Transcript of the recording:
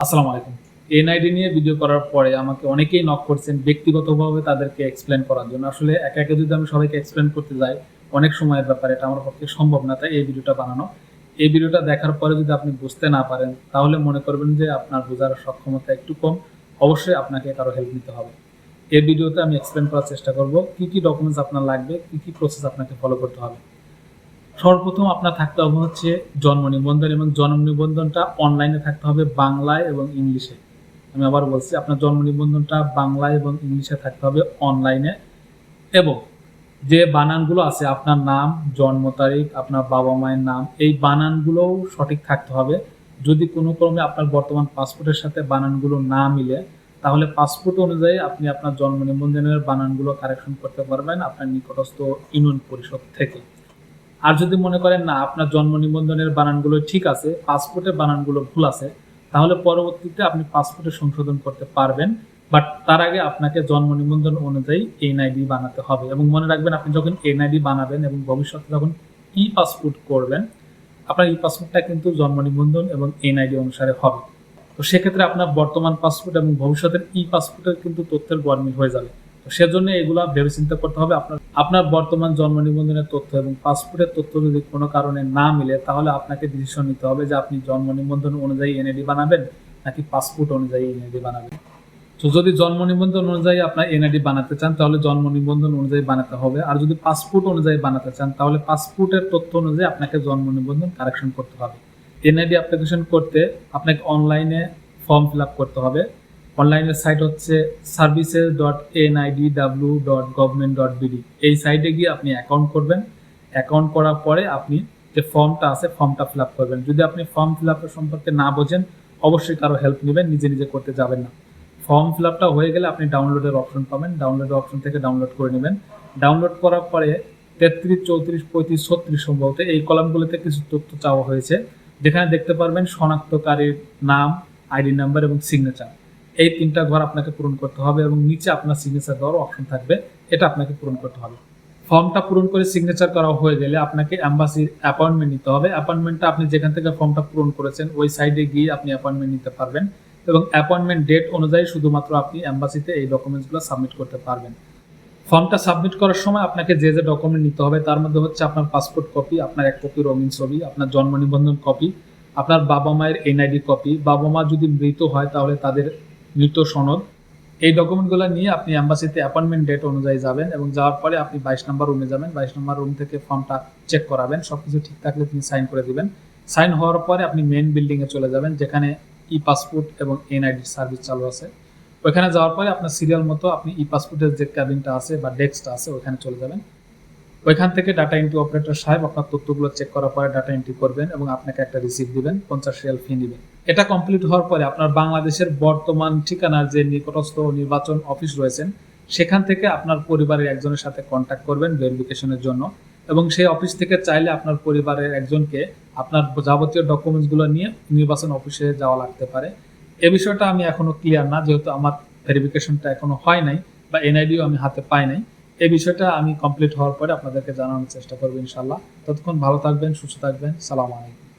আসসালামু আলাইকুম। এনআইডি নিয়ে ভিডিও করার পরে আমাকে অনেকেই নক করছেন ব্যক্তিগতভাবে তাদেরকে এক্সপ্লেইন করার জন্য। আসলে একা, একা যদি আমি সবাইকে এক্সপ্লেইন করতে যাই, অনেক সময়ের ব্যাপার, এটা আমার পক্ষে সম্ভব না। তাই এই ভিডিওটা বানানো। এই ভিডিওটা দেখার পরে যদি আপনি বুঝতে না পারেন, তাহলে মনে করবেন যে আপনার বোঝার সক্ষমতা একটু কম। অবশ্যই আপনাকে কারো হেল্প নিতে হবে। এই ভিডিওতে আমি এক্সপ্লেইন করার চেষ্টা করব কি, কি ডকুমেন্টস আপনার লাগবে, কি, কি প্রসেস আপনাকে ফলো করতে হবে। সর্বপ্রথম আপনার থাকতে হবে হচ্ছে জন্ম নিবন্ধন, এবং জন্ম নিবন্ধনটা অনলাইনে থাকতে হবে বাংলায় এবং ইংলিশে। আমি আবার বলছি, আপনার জন্ম নিবন্ধনটা বাংলায় এবং ইংলিশে থাকতে হবে অনলাইনে, এবং যে বানানগুলো আছে আপনার নাম, জন্ম তারিখ, আপনার বাবা মায়ের নাম, এই বানানগুলোও সঠিক থাকতে হবে। যদি কোনো ক্রমে আপনার বর্তমান পাসপোর্টের সাথে বানানগুলো না মিলে, তাহলে পাসপোর্ট অনুযায়ী আপনি আপনার জন্ম নিবন্ধনের বানানগুলো কারেকশন করতে পারবেন আপনার নিকটস্থ ইউনিয়ন পরিষদ থেকে। আর যদি মনে করেন না আপনার জন্ম নিবন্ধনের বানানগুলো ঠিক আছে, পাসপোর্টের বানানগুলো ভুল আছে, তাহলে পরবর্তীতে আপনি পাসপোর্টে সংশোধন করতে পারবেন। বাট তার আগে আপনাকে জন্ম নিবন্ধন অনুযায়ী এনআইডি বানাতে হবে। এবং মনে রাখবেন, আপনি যখন এনআইডি বানাবেন এবং ভবিষ্যতে যখন ই পাসপোর্ট করবেন, আপনার ই পাসপোর্টটা কিন্তু জন্ম নিবন্ধন এবং এনআইডি অনুসারে হবে। তো সেক্ষেত্রে আপনার বর্তমান পাসপোর্ট এবং ভবিষ্যতের ই পাসপোর্টের কিন্তু তথ্যের গরমিল হয়ে যাবে। তো সেজন্য এগুলা ভেবে চিন্তা করতে হবে। আপনার বর্তমান জন্ম নিবন্ধনের তথ্য এবং পাসপোর্টের তথ্য যদি কোনো কারণে না মিলে, তাহলে আপনাকে ডিসিশন নিতে হবে যে আপনি জন্ম নিবন্ধন অনুযায়ী এনআইডি বানাবেন নাকি পাসপোর্ট অনুযায়ী এনআইডি বানাবেন। তো যদি জন্ম নিবন্ধন অনুযায়ী আপনার এনআইডি বানাতে চান, তাহলে জন্ম নিবন্ধন অনুযায়ী বানাতে হবে। আর যদি পাসপোর্ট অনুযায়ী বানাতে চান, তাহলে পাসপোর্টের তথ্য অনুযায়ী আপনাকে জন্ম নিবন্ধন কারেকশন করতে হবে। এনআইডি অ্যাপ্লিকেশন করতে আপনাকে অনলাইনে ফর্ম ফিল আপ করতে হবে। অনলাইনের সাইট হচ্ছে services.nidw.government.bd। এই সাইটে গিয়ে আপনি অ্যাকাউন্ট করবেন। অ্যাকাউন্ট করার পরে আপনি যে ফর্মটা আছে, ফর্মটা ফিল আপ করবেন। যদি আপনি ফর্ম ফিল আপের সম্পর্কে না বোঝেন, অবশ্যই কারো হেল্প নেবেন, নিজে নিজে করতে যাবেন না। ফর্ম ফিল আপটা হয়ে গেলে আপনি ডাউনলোডের অপশন পাবেন, ডাউনলোডের অপশন থেকে ডাউনলোড করে নেবেন। ডাউনলোড করার পরে 33, 34, 35, 36 সম্ভবত এই কলামগুলোতে কিছু তথ্য চাওয়া হয়েছে, যেখানে দেখতে পারবেন শনাক্তকারীর নাম, আইডি নাম্বার এবং সিগনেচার। এই তিনটা ঘর আপনাকে পূরণ করতে হবে, এবং নিচে আপনার সিগনেচার দেওয়ার অপশন থাকবে, এটা আপনাকে পূরণ করতে হবে। ফর্মটা পূরণ করে সিগনেচার করা হয়ে গেলে আপনাকে অ্যাম্বাসির অ্যাপয়েন্টমেন্ট নিতে হবে। অ্যাপয়েন্টমেন্টটা আপনি যেখান থেকে ফর্মটা পূরণ করেছেন ওই সাইডে গিয়ে আপনি অ্যাপয়েন্টমেন্ট নিতে পারবেন, এবং অ্যাপয়েন্টমেন্ট ডেট অনুযায়ী শুধুমাত্র আপনি অ্যাম্বাসিতে এই ডকুমেন্টসগুলো সাবমিট করতে পারবেন। ফর্মটা সাবমিট করার সময় আপনাকে যে যে ডকুমেন্ট নিতে হবে, তার মধ্যে হচ্ছে আপনার পাসপোর্ট কপি, আপনার এক কপি রঙিন ছবি, আপনার জন্ম নিবন্ধন কপি, আপনার বাবা মায়ের এনআইডি কপি, বাবা মা যদি মৃত হয় তাহলে তাদের মৃত সনদ। এই ডকুমেন্টগুলো নিয়ে আপনি অ্যাম্বাসিতে অ্যাপয়েন্টমেন্ট ডেট অনুযায়ী যাবেন, এবং যাওয়ার পরে আপনি 22 নম্বর রুমে যাবেন। 22 নম্বর রুম থেকে ফর্মটা চেক করাবেন, সবকিছু ঠিক থাকলে তিনি সাইন করে দিবেন। সাইন হওয়ার পরে আপনি মেন বিল্ডিংয়ে চলে যাবেন, যেখানে ই পাসপোর্ট এবং এনআইডি সার্ভিস চালু আছে। ওইখানে যাওয়ার পরে আপনার সিরিয়াল মতো আপনি ই পাসপোর্টের যে ক্যাবিনটা আছে বা ডেস্কটা আছে ওইখানে চলে যাবেন। ওইখান থেকে ডাটা এন্ট্রি অপারেটর সাহেব আপনার তথ্যগুলো চেক করার পরে ডাটা এন্ট্রি করবেন, এবং আপনাকে একটা রিসিপ্ট দিবেন, 50 রিয়াল ফি নেবেন। এটা কমপ্লিট হওয়ার পরে আপনার বাংলাদেশের বর্তমান ঠিকানার যে নিকটস্থ নির্বাচন অফিস রয়েছেন, সেখান থেকে আপনার পরিবারের একজনের সাথে কন্ট্যাক্ট করবেন ভেরিফিকেশনের জন্য, এবং সেই অফিস থেকে চাইলে আপনার পরিবারের একজনকে আপনার যাবতীয় ডকুমেন্টসগুলো নিয়ে নির্বাচন অফিসে যাওয়া লাগতে পারে। এ বিষয়টা আমি এখনো ক্লিয়ার না, যেহেতু আমার ভেরিফিকেশনটা এখনো হয় নাই বা এনআইডিও আমি হাতে পাই নাই। এই বিষয়টা আমি কমপ্লিট হওয়ার পরে আপনাদেরকে জানানোর চেষ্টা করবো ইনশাল্লাহ। ততক্ষণ ভালো থাকবেন, সুস্থ থাকবেন। সালাম আলাইকুম।